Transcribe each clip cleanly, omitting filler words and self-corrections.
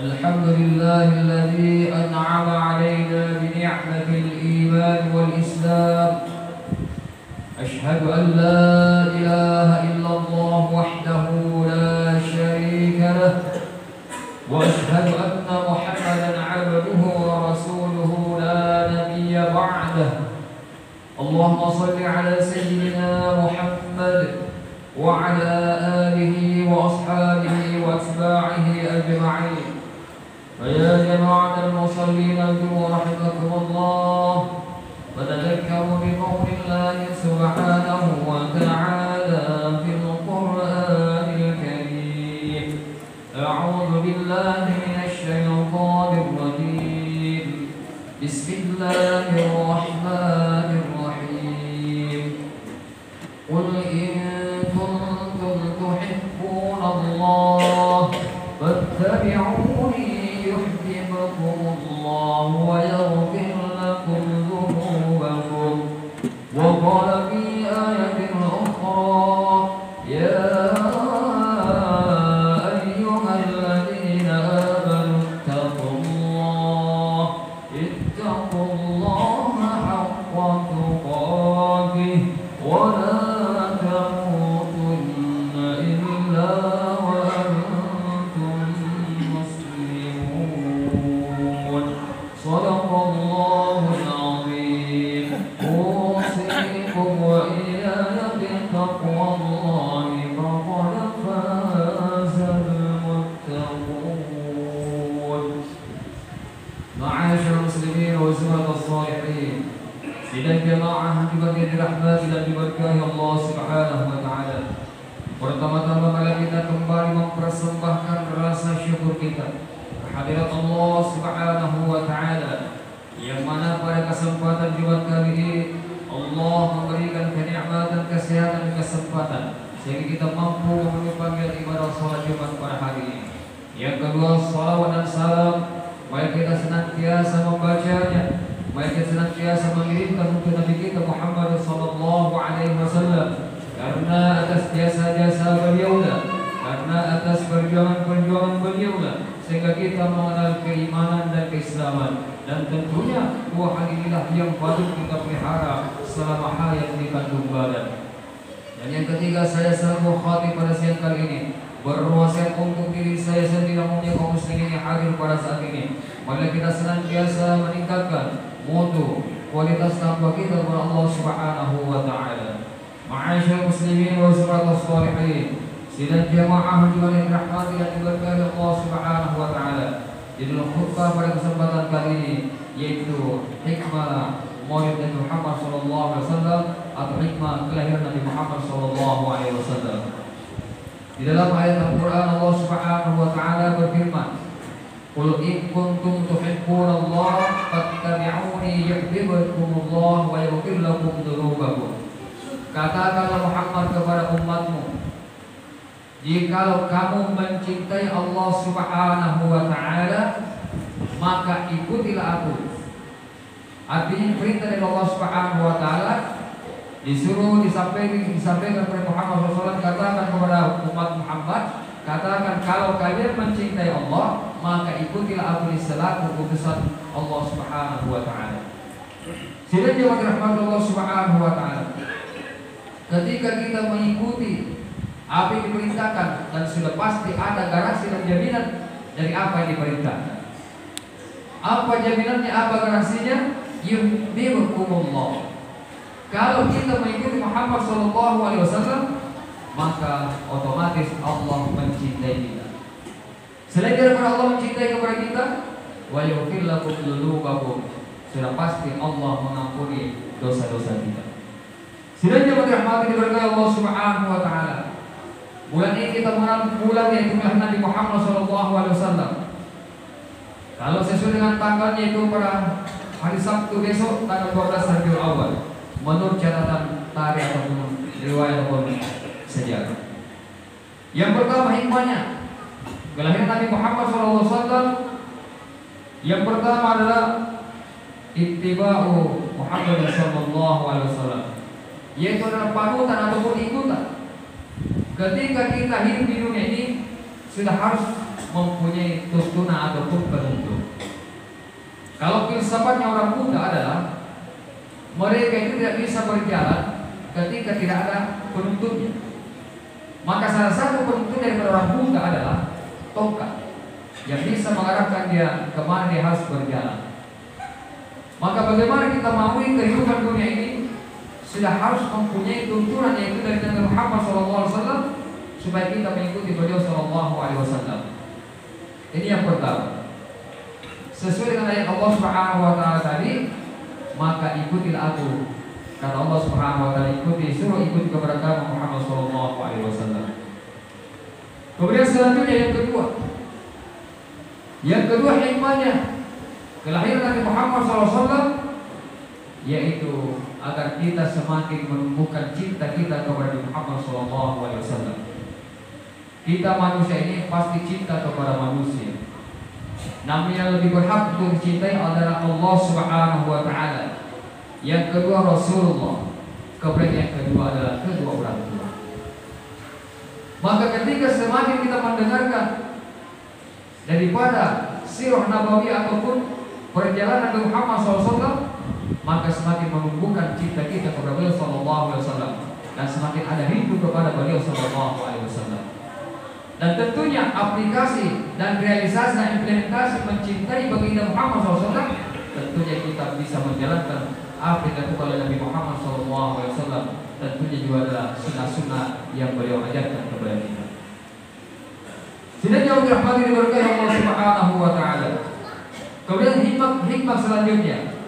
الحمد لله الذي أنعم علينا بنعمة الإيمان والإسلام. أشهد أن لا إله إلا الله وحده لا شريك له، وأشهد أن محمدا عبده ورسوله لا نبي بعده. اللهم صل على سيدنا محمد وعلى آله وأصحابه وأتباعه أجمعين. فيا جماعة المصلين ارجوا رحمكم الله وتذكروا بقول الله سبحانه وتعالى في القرآن الكريم. أعوذ بالله من الشيطان الرجيم. بسم الله الرحمن الرحيم. قل إن كنتم تحبون الله فاتبعوني يحببكم الله ويغفر لكم ذنوبكم. وقال في آية أخرى يا أيها الذين آمنوا اتقوا الله حق تقاته ولا تموتن إلا وأنتم مسلمون. صدق الله العظيم. أوصيكم وإياي بتقوى الله فقد فاز المتقون. معاشر المسلمين وزملاء الصالحين، sidang jamaah juga dirahmati dan diberkahi Allah Subhanahu wa taala. Pertama-tama mari kita kembali mempersembahkan rasa syukur kita kehadirat Allah Subhanahu wa taala, yang mana pada kesempatan Jumat kali ini Allah memberikan kenikmatan, kesehatan dan kesempatan sehingga kita mampu memenuhi panggilan ibadah salat Jumat pada hari ini. Yang kedua, salawat dan salam mari kita senantiasa membacanya, mari kita senantiasa mengirimkan untuk Nabi kita Muhammad sallallahu alaihi wasallam, karena atas jasa-jasa beliaulah, karena atas perjuangan-perjuangan beliaulah sehingga kita mengenal keimanan dan keislaman. Dan tentunya dua hal inilah yang patut kita pelihara selama hayat di kandung badan. Dan yang ketiga, saya selaku khatib pada siang kali ini berwasiat untuk diri saya sendiri dan kaum muslimin yang hadir pada saat ini. Mari kita senantiasa meningkatkan mutu kualitas takwa kita kepada Allah Subhanahu wa taala. Ma'asyiral muslimin wa sallallahu sholihin, sidang jamaah juga yang dirahmati dan diberkahi Allah Subhanahu wa taala. Judul khutbah pada kesempatan kali ini yaitu hikmah Maulid Nabi Muhammad sallallahu alaihi wasallam atau hikmah kelahiran Nabi Muhammad sallallahu alaihi wasallam. Di dalam ayat Al-Quran Allah Subhanahu wa taala berfirman, "Qul in kuntum tuhibbunallaha fattabi'uni yuhibbukumullah wa yaghfir lakum dzunubakum." Katakanlah Muhammad kepada umatmu, jikalau kamu mencintai Allah Subhanahu wa taala, maka ikutilah aku. Artinya perintah dari Allah Subhanahu wa taala disuruh disampaikan kepada Muhammad SAW. Katakan kepada umat Muhammad, katakan kalau kalian mencintai Allah, maka ikutilah aku selaku utusan Allah Subhanahu wa taala. Sidang jemaah dirahmati Allah Subhanahu wa taala, ketika kita mengikuti apa yang diperintahkan dan sudah pasti ada garansi dan jaminan dari apa yang diperintahkan. Apa jaminannya, apa garansinya? Yuhibbukumullah. Kalau kita mengikuti Muhammad sallallahu alaihi wasallam, maka otomatis Allah mencintai kita. Selain daripada Allah mencintai kepada kita, wa yaghfir lakum dzunubakum, sudah pasti Allah mengampuni dosa-dosa kita. Sidang jemaah dirahmati diberkahi Allah Subhanahu wa taala. Bulan ini kita mengenal bulan yaitu bulan Nabi Muhammad sallallahu alaihi wasallam. Kalau sesuai dengan tanggalnya itu pada hari Sabtu besok tanggal 12 Rabiul Awal. Menurut catatan tarikh ataupun riwayat ataupun sejarah. Yang pertama hikmahnya kelahiran Nabi Muhammad SAW. Yang pertama adalah ittiba'u Muhammad SAW, yaitu adalah panutan ataupun ikutan. Ketika kita hidup di dunia ini, sudah harus mempunyai tuntunan ataupun penuntut. Kalau filsafatnya orang Buddha adalah mereka itu tidak bisa berjalan ketika tidak ada penuntutnya. Maka salah satu penuntut dari orang Buddha adalah tongkat yang bisa mengarahkan dia kemana dia harus berjalan. Maka bagaimana kita melalui kehidupan dunia ini sudah harus mempunyai tuntunan yaitu dari Nabi Muhammad SAW supaya kita mengikuti beliau SAW. Ini yang pertama. Sesuai dengan ayat Allah Subhanahu wa taala tadi, maka ikutilah aku. Kata Allah Subhanahu wa taala, ikuti, suruh ikut kepada kamu Muhammad sallallahu alaihi wasallam. Kemudian selanjutnya yang kedua hikmahnya kelahiran Nabi Muhammad SAW, yaitu agar kita semakin menumbuhkan cinta kita kepada Nabi Muhammad SAW. Kita manusia ini pasti cinta kepada manusia. Namun yang lebih berhak untuk dicintai adalah Allah Subhanahu wa taala. Yang kedua Rasulullah. Kemudian yang kedua adalah kedua orang tua. Maka ketika semakin kita mendengarkan daripada sirah Nabawi ataupun perjalanan Nabi Muhammad SAW, maka semakin menumbuhkan cinta kita kepada beliau sallallahu alaihi wasallam dan semakin ada rindu kepada beliau sallallahu alaihi wasallam. Dan tentunya aplikasi dan realisasi dan implementasi mencintai baginda Muhammad SAW, tentunya kita bisa menjalankan apa yang dilakukan oleh Nabi Muhammad SAW. Tentunya juga adalah sunnah-sunnah yang beliau ajarkan kepada kita. Sudah jauh dirahmati diberkahi Allah Subhanahu wa taala. Kemudian hikmah selanjutnya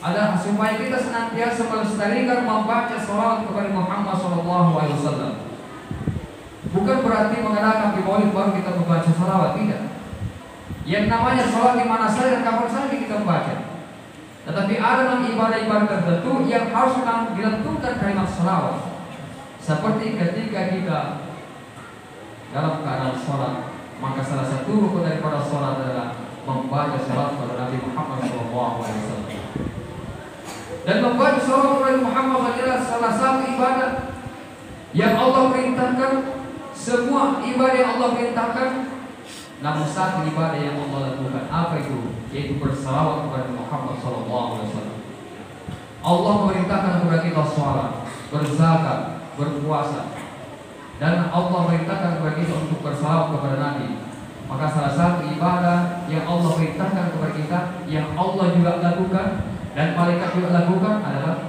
adalah supaya kita senantiasa melestarikan membaca salawat kepada Muhammad SAW. Bukan berarti mengadakan di maulid baru kita membaca salawat, tidak. Yang namanya salawat di mana saja dan kapan saja kita membaca. Tetapi ada dalam ibadah-ibadah tertentu yang harus dilantunkan kalimat salawat. Seperti ketika kita dalam keadaan sholat, maka salah satu rukun daripada sholat adalah membaca salawat kepada Nabi Muhammad SAW. Dan membaca salawat kepada Muhammad adalah salah satu ibadah yang Allah perintahkan. Semua ibadah yang Allah perintahkan, namun satu ibadah yang Allah lakukan, apa itu? Yaitu bersalawat kepada Muhammad SAW. Allah memerintahkan kepada kita sholat, berzakat, berpuasa, dan Allah memerintahkan kepada kita untuk bersalawat kepada Nabi. Maka salah satu ibadah yang Allah perintahkan kepada kita, yang Allah juga lakukan dan malaikat juga lakukan adalah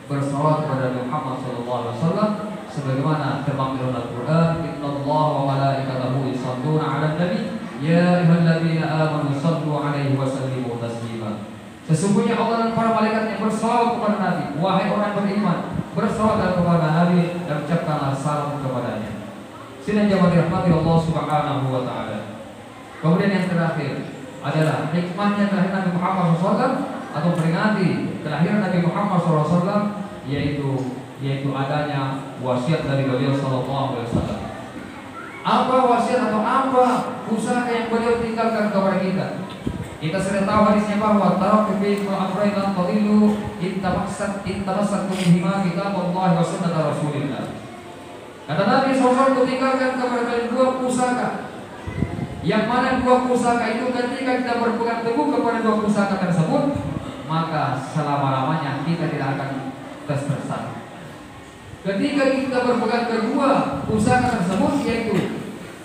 bersalawat kepada Muhammad SAW. Sebagaimana termaktub dalam Al-Quran, Innallaha wa malaikatahu yusholluna 'alan nabi ya ayyuhalladzina amanu shallu 'alaihi wa sallimu taslima. Sesungguhnya Allah dan para malaikatnya bersalawat kepada Nabi. Wahai orang beriman, bersalawat kepada Nabi dan ucapkanlah salam kepadanya. Sidang jamaah dirahmati Allah Subhanahu wa taala. Kemudian yang terakhir adalah hikmahnya kelahiran Nabi Muhammad SAW atau peringati kelahiran Nabi Muhammad SAW, yaitu adanya wasiat dari beliau sallallahu alaihi wasallam. Apa wasiat atau apa usaha yang beliau tinggalkan kepada kita? Kita sudah tahu hadisnya bahwa taraktu fiikum amrayn lan tadillu in tamassaktum bihima kitaballahi wa sunnata Rasulillah. Kata Nabi SAW, tinggalkan kepada kalian dua pusaka. Yang mana dua pusaka itu ketika kita berpegang teguh kepada dua pusaka tersebut, maka selama-lamanya kita tidak akan tersesat. Ketika kita berpegang kedua pusaka tersebut, yaitu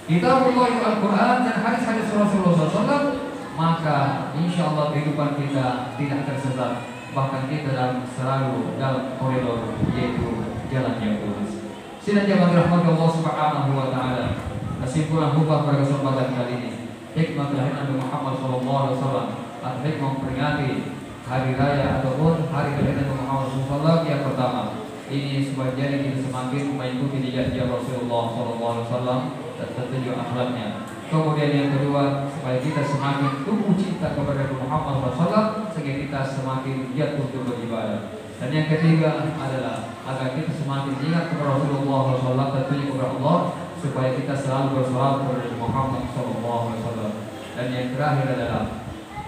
Kitabullah Al-Quran dan hadis-hadis Rasulullah SAW, maka insya Allah kehidupan kita tidak tersesat, bahkan kita selalu dalam koridor yaitu jalan yang lurus. Sidang jamaah dirahmati Allah Subhanahu wa taala. Kesimpulan khutbah pada kesempatan kali ini, hikmah kelahiran Nabi Muhammad SAW atau hikmah memperingati hari raya ataupun hari kelahiran Nabi Muhammad SAW. Yang pertama, ini sebagian kita semakin mengikuti jejak Rasulullah SAW dan tentunya akhlaknya. Kemudian yang kedua, supaya kita semakin tumbuh cinta kepada Nabi Muhammad SAW sehingga kita semakin giat untuk beribadah. Dan yang ketiga adalah agar kita semakin ingat kepada Rasulullah SAW, tentunya kepada Allah, supaya kita selalu bersolawat kepada Nabi Muhammad SAW. Dan yang terakhir adalah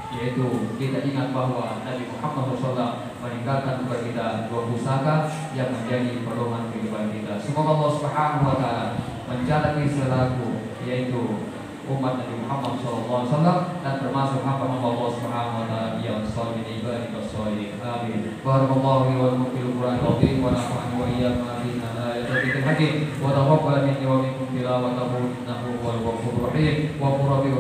yaitu kita ingat bahwa Nabi Muhammad SAW meninggalkan kepada kita dua pusaka yang menjadi pedoman kehidupan kita. Semoga Allah Subhanahu wa taala menjalani selaku yaitu umat Nabi Muhammad SAW dan termasuk hamba Allah Subhanahu wa taala yang salih ibadah salih. Amin. Barakallahu li wa lakum fil Qur'anil azim wa nafa'ani wa iyyakum bima ayatil hakim wa taqabbal minni wa minkum tilawatahu innahu huwal ghafurur rahim wa qur rabbi